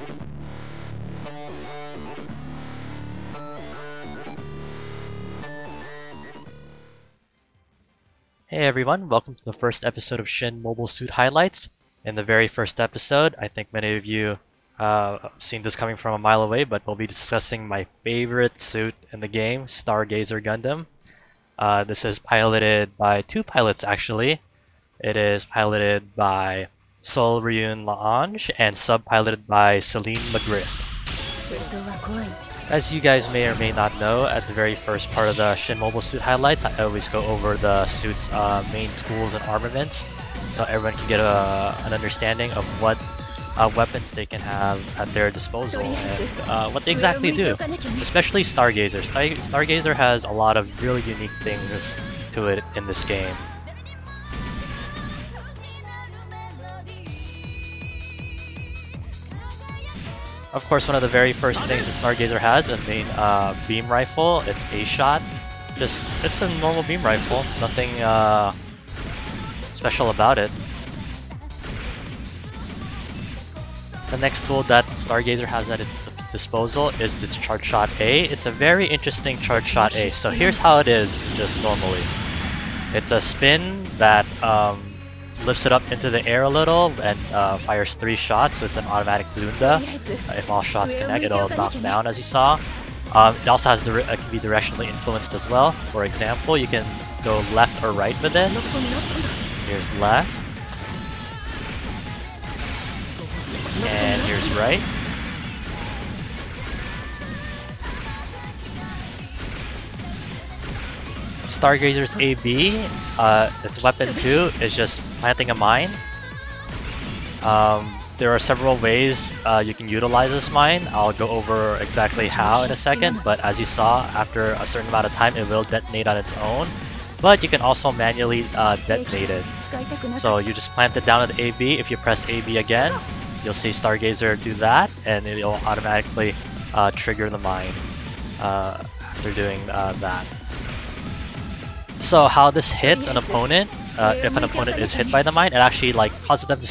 Hey everyone, welcome to the first episode of Shin Mobile Suit Highlights. In the very first episode, I think many of you seen this coming from a mile away, but we'll be discussing my favorite suit in the game, Stargazer Gundam. This is piloted by two pilots actually. It is piloted by Sol Ryun Laange and sub-piloted by Celine McGriff. As you guys may or may not know, at the very first part of the Shin Mobile Suit Highlights, I always go over the suit's main tools and armaments, so everyone can get an understanding of what weapons they can have at their disposal and what they exactly do. Especially Stargazer. Stargazer has a lot of really unique things to it in this game. Of course, one of the very first things that Stargazer has is a main beam rifle. It's a shot. It's a normal beam rifle. Nothing special about it. The next tool that Stargazer has at its disposal is its Charge Shot A. It's a very interesting Charge Shot A. So here's how it is just normally. It's a spin that lifts it up into the air a little and fires 3 shots, so it's an automatic Zunda. If all shots connect, it'll knock down, as you saw. It also has it can be directionally influenced as well. For example, you can go left or right with it. Here's left. And here's right. Stargazer's AB, its weapon 2 is just planting a mine. There are several ways you can utilize this mine. I'll go over exactly how in a second, but as you saw, after a certain amount of time it will detonate on its own. But you can also manually detonate it. So you just plant it down at the AB. If you press AB again, you'll see Stargazer do that, and it'll automatically trigger the mine after doing that. So how this hits an opponent, if an opponent is hit by the mine, it actually causes them to,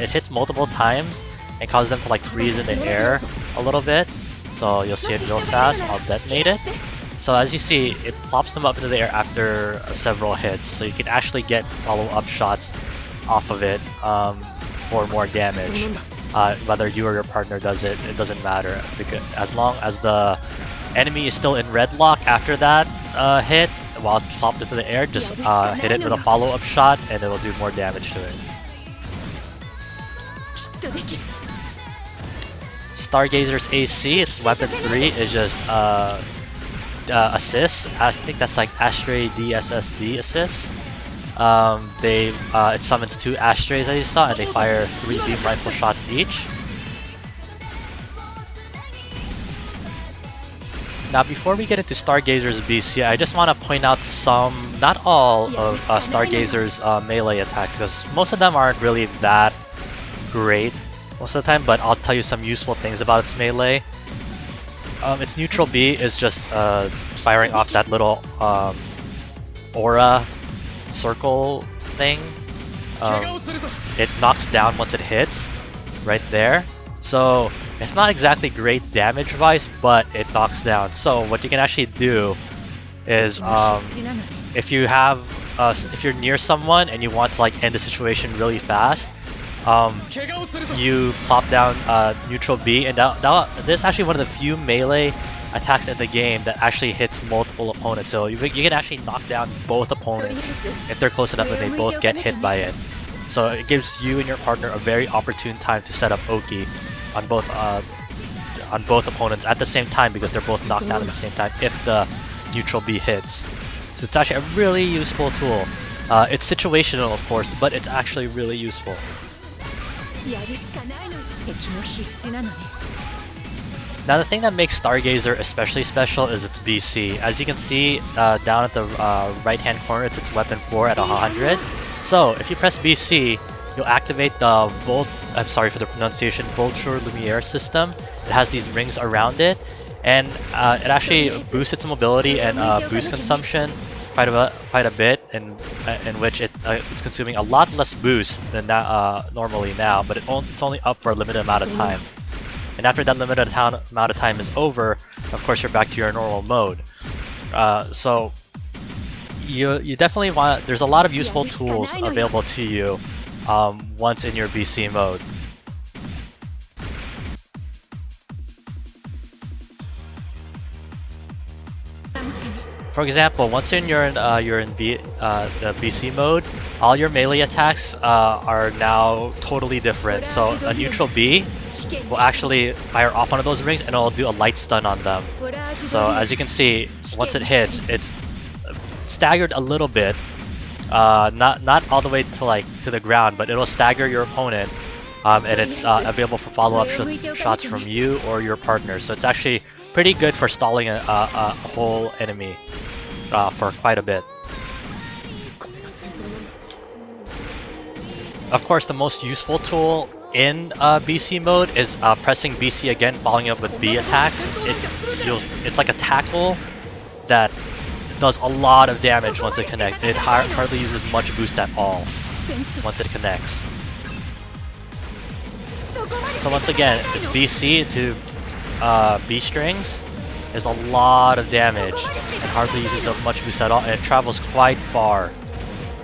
it hits multiple times and causes them to freeze in the air a little bit. So you'll see it real fast. I'll detonate it. So as you see, it plops them up into the air after several hits. So you can actually get follow-up shots off of it for more damage. Whether you or your partner does it, it doesn't matter, because as long as the enemy is still in red lock after that hit, while it's plopped into the air, just hit it with a follow-up shot and it'll do more damage to it. Stargazer's AC, its weapon 3 is just assist. I think that's like Ashtray DSSD assist. It summons 2 Ashtrays as you saw, and they fire 3 beam rifle shots each. Now before we get into Stargazer's BC, I just want to point out some, not all of Stargazer's melee attacks, because most of them aren't really that great most of the time, but I'll tell you some useful things about its melee. Its neutral B is just firing off that little aura circle thing. It knocks down once it hits, right there. So it's not exactly great damage-wise, but it knocks down. So what you can actually do is, if you're near someone and you want to end the situation really fast, you plop down neutral B, and this is actually one of the few melee attacks in the game that actually hits multiple opponents. So you can actually knock down both opponents if they're close enough that they both get hit by it. So it gives you and your partner a very opportune time to set up Oki on both opponents at the same time, because they're both knocked down at the same time if the neutral B hits. So it's actually a really useful tool. It's situational, of course, but it's actually really useful. Now the thing that makes Stargazer especially special is its BC. As you can see down at the right hand corner, it's its weapon 4 at 100. So if you press BC, you'll activate the I'm sorry for the pronunciation, Vulture Lumiere system. It has these rings around it, and it actually boosts its mobility and boost consumption quite a bit, in which it's consuming a lot less boost than normally now, but it's only up for a limited amount of time. And after that limited amount of time is over, of course you're back to your normal mode. So you definitely want, there's a lot of useful tools available to you once in your BC mode. For example, once you're in the BC mode, all your melee attacks are now totally different. So a neutral B will actually fire off one of those rings and it'll do a light stun on them. So as you can see, once it hits, it's staggered a little bit, not all the way to the ground, but it'll stagger your opponent, and it's available for follow-up shots from you or your partner. So it's actually pretty good for stalling a whole enemy for quite a bit. Of course, the most useful tool in BC mode is pressing BC again, following up with B attacks. It's like a tackle that does a lot of damage once it connects. It hardly uses much boost at all once it connects. So once again, it's BC to B strings is a lot of damage and hardly uses much boost at all, and it travels quite far.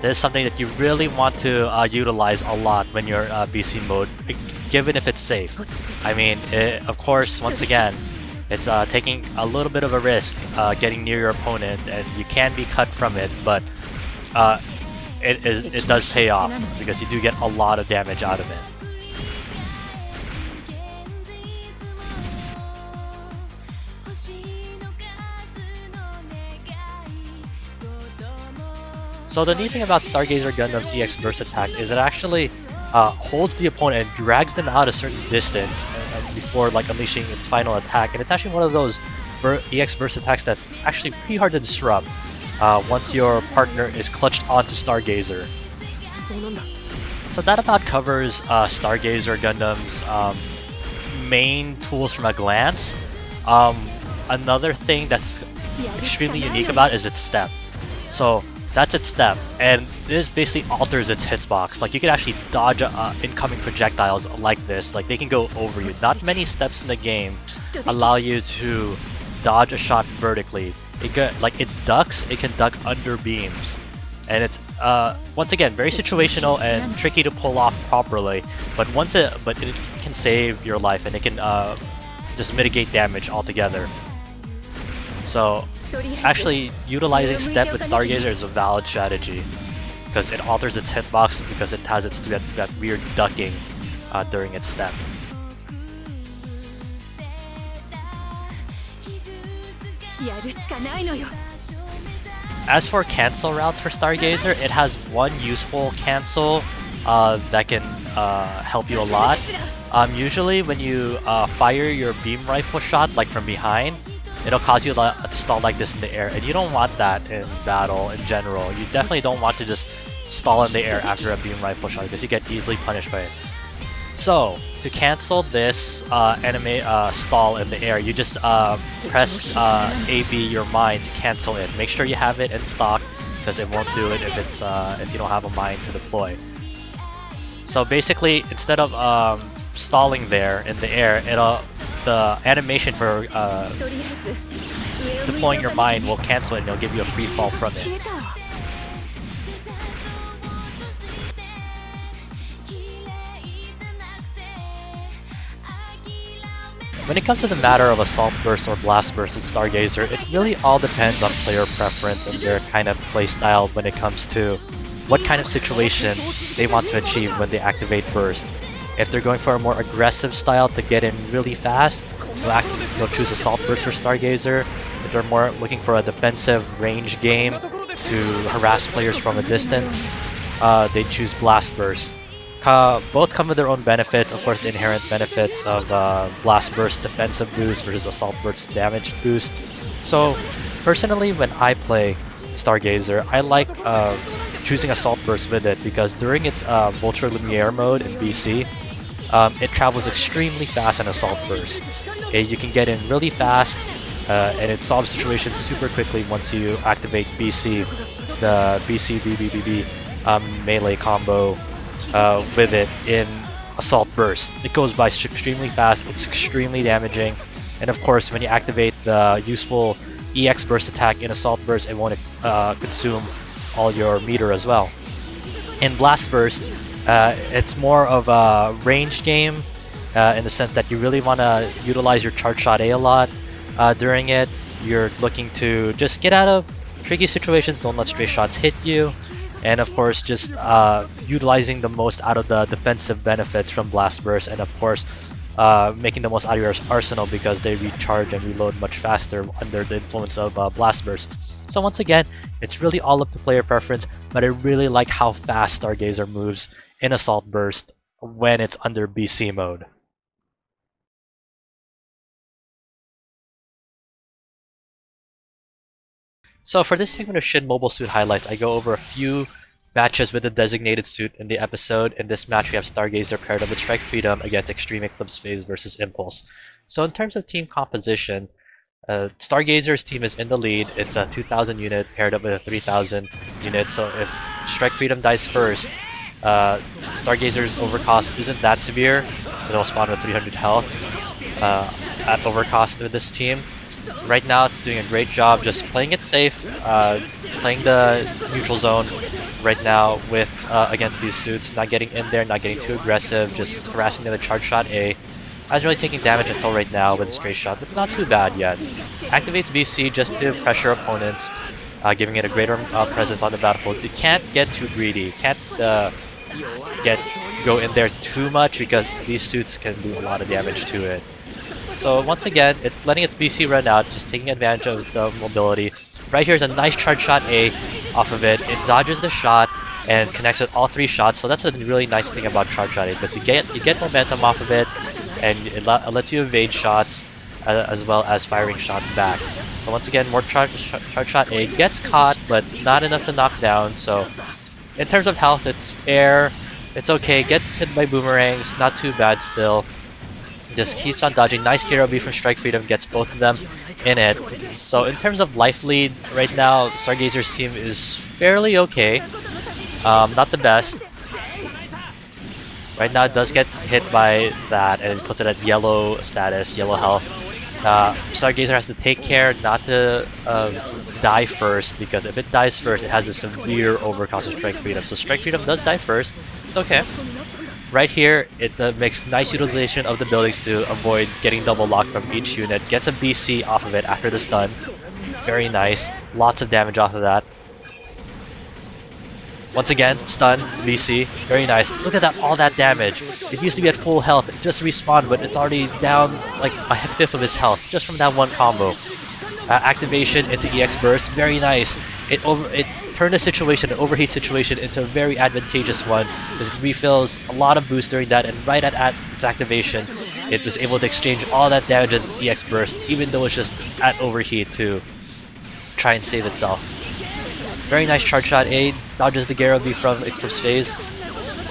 This is something that you really want to utilize a lot when you're BC mode, given if it's safe. I mean, of course, once again, it's taking a little bit of a risk getting near your opponent, and you can be cut from it, but it does pay off because you do get a lot of damage out of it. So the neat thing about Stargazer Gundam's EX burst attack is it actually holds the opponent and drags them out a certain distance before unleashing its final attack, and it's actually one of those EX burst attacks that's actually pretty hard to disrupt once your partner is clutched onto Stargazer. So that about covers Stargazer Gundam's main tools from a glance. Another thing that's extremely unique about it is its step. So that's its step, and this basically alters its hitbox. You can actually dodge incoming projectiles like this. They can go over you. Not many steps in the game allow you to dodge a shot vertically. It ducks. It can duck under beams, and it's once again very situational and tricky to pull off properly. But it can save your life, and it can just mitigate damage altogether. So actually, utilizing step with Stargazer is a valid strategy because it alters its hitbox because it has that weird ducking during its step. As for cancel routes for Stargazer, it has one useful cancel that can help you a lot. Usually when you fire your beam rifle shot from behind, it'll cause you to stall like this in the air, and you don't want that in battle in general. You definitely don't want to just stall in the air after a beam rifle shot because you get easily punished by it. So, to cancel this enemy stall in the air, you just press AB your mine to cancel it. Make sure you have it in stock because it won't do it if you don't have a mine to deploy. So basically, instead of stalling there in the air, the animation for deploying your mine will cancel it and it'll give you a free fall from it. When it comes to the matter of Assault Burst or Blast Burst with Stargazer, it really all depends on player preference and their kind of playstyle when it comes to what kind of situation they want to achieve when they activate Burst. If they're going for a more aggressive style to get in really fast, they'll choose Assault Burst for Stargazer. If they're more looking for a defensive range game to harass players from a distance, they choose Blast Burst. Both come with their own benefits. Of course, the inherent benefits of Blast Burst defensive boost versus Assault Burst damage boost. So, personally, when I play Stargazer, I like choosing Assault Burst with it because during its Vulture Lumiere mode in BC, it travels extremely fast in Assault Burst. You can get in really fast, and it solves situations super quickly once you activate BC, the BC BBBB melee combo with it in Assault Burst. It goes by extremely fast, it's extremely damaging, and of course when you activate the useful EX Burst attack in Assault Burst, it won't consume all your meter as well. In Blast Burst, it's more of a range game in the sense that you really want to utilize your Charge Shot A lot during it. You're looking to just get out of tricky situations, don't let stray shots hit you, and of course just utilizing the most out of the defensive benefits from Blast Burst, and of course making the most out of your arsenal because they recharge and reload much faster under the influence of Blast Burst. So once again, it's really all up to player preference, but I really like how fast Stargazer moves in Assault Burst when it's under BC mode. So for this segment of Shin Mobile Suit highlights, I go over a few matches with the designated suit in the episode. In this match, we have Stargazer paired up with Strike Freedom against Extreme Eclipse Phase versus Impulse. So in terms of team composition, Stargazer's team is in the lead. It's a 2000 unit paired up with a 3000 unit. So if Strike Freedom dies first, Stargazer's overcost isn't that severe. It'll spawn with 300 health at overcost with this team. Right now it's doing a great job just playing it safe, playing the neutral zone right now with against these suits, not getting in there, not getting too aggressive, just harassing the Charge Shot A. I was really taking damage until right now with a Stray Shot, but it's not too bad yet. Activates BC just to pressure opponents, giving it a greater presence on the battlefield. You can't get too greedy, can't go in there too much because these suits can do a lot of damage to it. So once again, it's letting its BC run out, just taking advantage of the mobility. Right here is a nice Charge Shot A off of it. It dodges the shot and connects with all 3 shots. So that's a really nice thing about Charge Shot A, because you get momentum off of it, and it lets you evade shots as well as firing shots back. So once again, more Charge Shot A gets caught, but not enough to knock down. So in terms of health, it's fair. It's okay. Gets hit by boomerangs, not too bad still. Just keeps on dodging. Nice Garo B from Strike Freedom, gets both of them in it. So in terms of life lead, right now Stargazer's team is fairly okay. Not the best. Right now it does get hit by that and it puts it at yellow status, yellow health. Stargazer has to take care not to die first, because if it dies first, it has a severe overcost of Strike Freedom. So Strike Freedom does die first. It's okay. Right here, it makes nice utilization of the buildings to avoid getting double locked from each unit. Gets a BC off of it after the stun. Very nice. Lots of damage off of that. Once again, stun, BC. Very nice. Look at that, all that damage. It used to be at full health. It just respawned, but it's already down like a fifth of his health just from that one combo. Activation into EX Burst. Very nice. It turned a situation, an overheat situation, into a very advantageous one. It refills a lot of boost during that, and right at its activation, it was able to exchange all that damage with EX Burst, even though it's just at overheat, to try and save itself. Very nice Charge Shot A, dodges the Garo B from Eclipse Phase.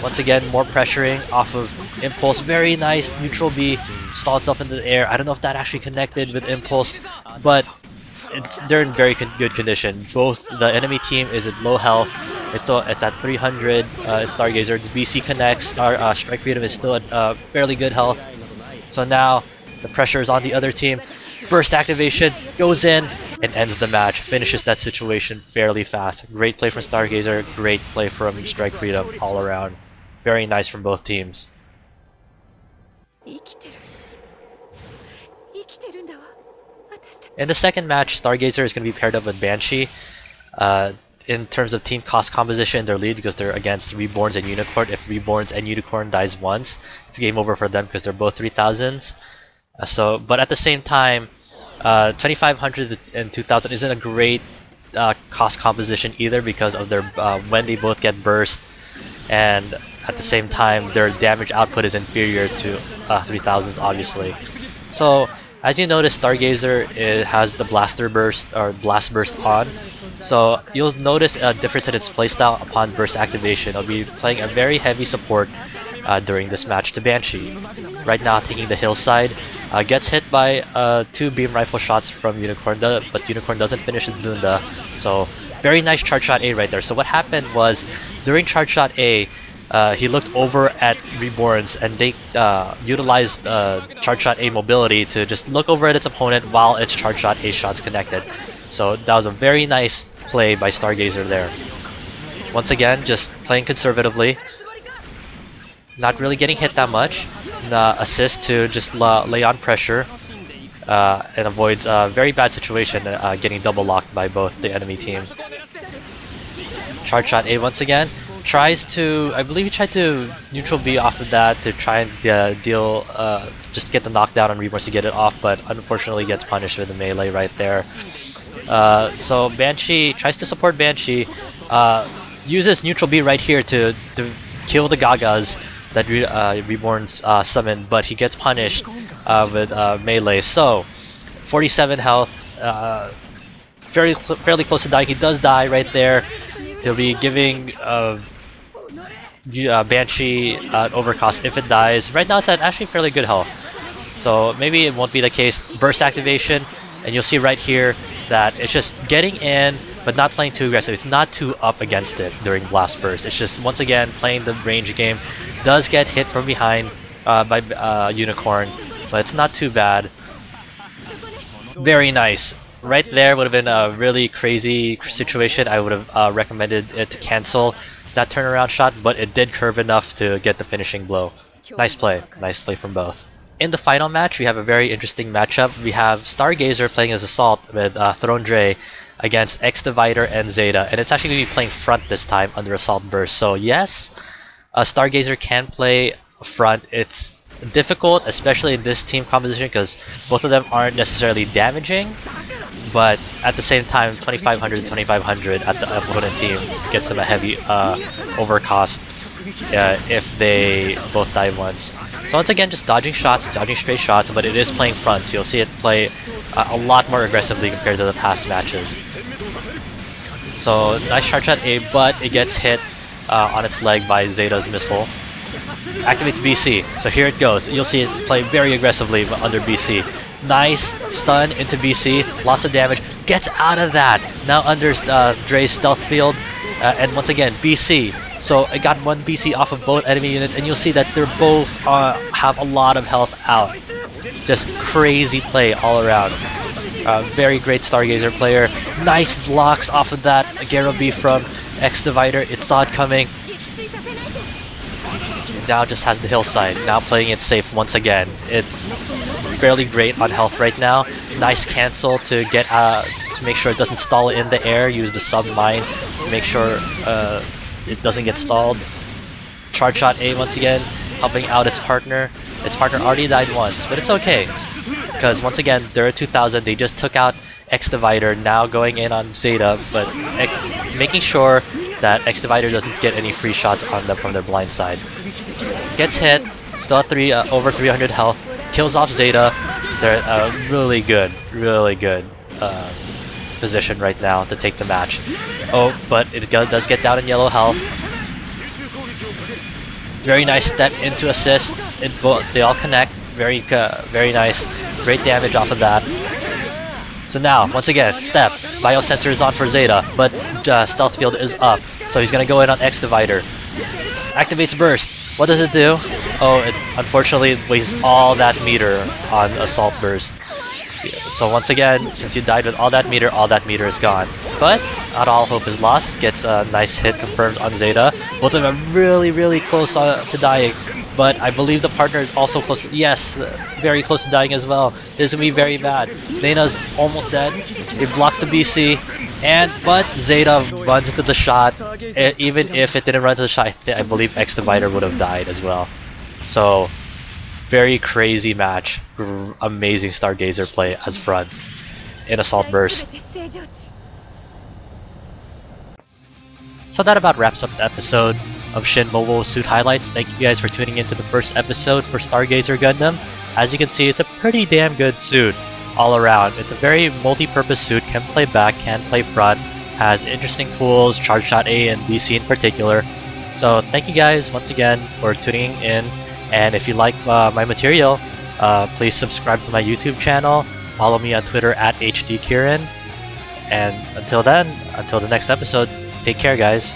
Once again, more pressuring off of Impulse. Very nice neutral B, stalled itself into the air. I don't know if that actually connected with Impulse, but they're in very good condition. Both the enemy team is at low health. It's at 300. It's Stargazer. The BC connects. Strike Freedom is still at fairly good health. So now the pressure is on the other team. Burst activation goes in and ends the match. Finishes that situation fairly fast. Great play from Stargazer. Great play from Strike Freedom all around. Very nice from both teams. In the second match, Stargazer is going to be paired up with Banshee. In terms of team cost composition, they're lead because they're against Reborns and Unicorn. If Reborns and Unicorn dies once, it's game over for them because they're both 3000s. But at the same time, 2500 and 2000 isn't a great cost composition either, because of their when they both get burst, and at the same time their damage output is inferior to 3000s, obviously. So as you notice, Stargazer has the Blaster Burst or Blast Burst on. So you'll notice a difference in its playstyle upon burst activation. It'll be playing a very heavy support during this match to Banshee. Right now taking the hillside, gets hit by 2 beam rifle shots from Unicorn, but Unicorn doesn't finish its Zunda. So very nice Charge Shot A right there. So what happened was, during Charge Shot A, he looked over at Reborns and they utilized Charge Shot A mobility to just look over at its opponent while its Charge Shot A shots connected. So that was a very nice play by Stargazer there. Once again, just playing conservatively, not really getting hit that much. Assist to just lay on pressure and avoids a very bad situation, getting double locked by both the enemy team. Charge Shot A once again. Tries to, I believe he tried to neutral B off of that to try and deal, just get the knockdown on Reborns to get it off, but unfortunately gets punished with the melee right there. So Banshee tries to support Banshee, uses neutral B right here to kill the Gagas that Reborn's summoned, but he gets punished with melee. So 47 health, fairly close to dying. He does die right there. He'll be giving Banshee overcost if it dies. Right now it's at actually fairly good health, so maybe it won't be the case. Burst activation, and you'll see right here that it's just getting in but not playing too aggressive. It's not too up against it during Blast Burst. It's just once again playing the range game. Does get hit from behind by Unicorn, but it's not too bad. Very nice. Right there would have been a really crazy situation. I would have recommended it to cancel that turnaround shot, but it did curve enough to get the finishing blow. Nice play from both. In the final match, we have a very interesting matchup. We have Stargazer playing as Assault with Throne Dre against X Divider and Zeta, and it's actually going to be playing front this time under Assault Burst. So yes, Stargazer can play front. It's difficult, especially in this team composition, because both of them aren't necessarily damaging, but at the same time 2500 to 2500 at the opponent team gets them a heavy overcost if they both die once. So once again, just dodging shots, dodging straight shots, but it is playing front, so you'll see it play a lot more aggressively compared to the past matches. So nice charge shot A, but it gets hit on its leg by Zeta's missile. Activates BC, so here it goes. You'll see it play very aggressively under BC. Nice stun into BC, lots of damage, gets out of that. Now under Dre's stealth field, and once again BC. So I got one BC off of both enemy units, and you'll see that they're both have a lot of health out. Just crazy play all around. Very great Stargazer player. Nice blocks off of that Garo B from X Divider. It saw it coming. Now just has the hillside. Now playing it safe once again. It's fairly great on health right now. Nice cancel to get to make sure it doesn't stall in the air. Use the sub mine to make sure it doesn't get stalled. Charge shot A once again, helping out its partner. Its partner already died once, but it's okay, because once again they're at 2000. They just took out X Divider. Now going in on Zeta, but making sure that X Divider doesn't get any free shots on them from their blind side. Gets hit, still at over 300 health. Kills off Zeta. They're really good position right now to take the match. Oh, but it does get down in yellow health. Very nice step into assist. They all connect. Very nice. Great damage off of that. So now, once again, step. Biosensor is on for Zeta, but stealth field is up. So he's gonna go in on X Divider. Activates burst. What does it do? Oh, it unfortunately wastes all that meter on Assault Burst. So once again, since you died with all that meter is gone. But not all hope is lost. Gets a nice hit confirmed on Zeta. Both of them are really close to dying. But I believe the partner is also close to, yes, very close to dying as well. This is gonna be very bad. Nena's almost dead. It blocks the BC. But Zeta runs into the shot. Even if it didn't run into the shot, I believe X Divider would have died as well. So very crazy match. Amazing Stargazer play as front in Assault Burst. So that about wraps up the episode of Shin Mobile Suit Highlights. Thank you guys for tuning into the first episode for Stargazer Gundam. As you can see, it's a pretty damn good suit all around. It's a very multi-purpose suit, can play back, can play front, has interesting tools, Charge Shot A and BC in particular. So thank you guys once again for tuning in, and if you like my material, please subscribe to my YouTube channel, follow me on Twitter at HDKirin, and until then, until the next episode, take care guys.